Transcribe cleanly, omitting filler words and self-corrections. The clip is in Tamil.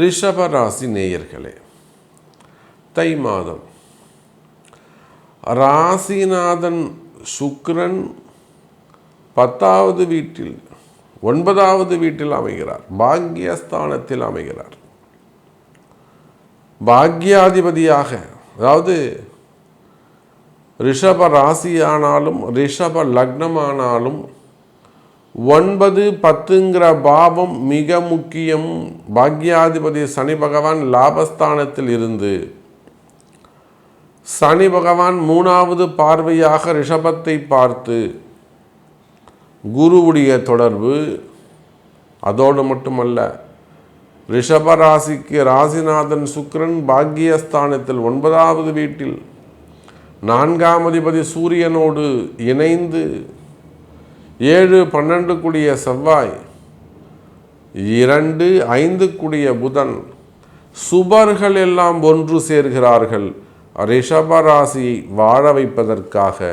ரிஷப ராசி நேயர்களே, தை மாதம் ராசிநாதன் சுக்கிரன் 10வது வீட்டில் 9வது வீட்டில் அமைகிறார், பாக்யஸ்தானத்தில் அமைகிறார். பாக்யாதிபதியாக, அதாவது ரிஷப ராசியானாலும் ரிஷப லக்னமானாலும் 9, 10ங்கிற பாவம் மிக முக்கியம். பாக்யாதிபதி சனி பகவான் லாபஸ்தானத்தில் இருந்து சனி பகவான் 3வது பார்வையாக ரிஷபத்தை பார்த்து குருவுடைய தொடர்பு. அதோடு மட்டுமல்ல, ரிஷப ராசிக்கு ராசிநாதன் சுக்கிரன் பாக்யஸ்தானத்தில் 9வது வீட்டில் 4ஆம் அதிபதி சூரியனோடு இணைந்து 7, 12 கூடிய செவ்வாய், 2, 5 கூடிய புதன், சுபர்கள் எல்லாம் ஒன்று சேர்கிறார்கள் ரிஷப ராசியை வாழ வைப்பதற்காக.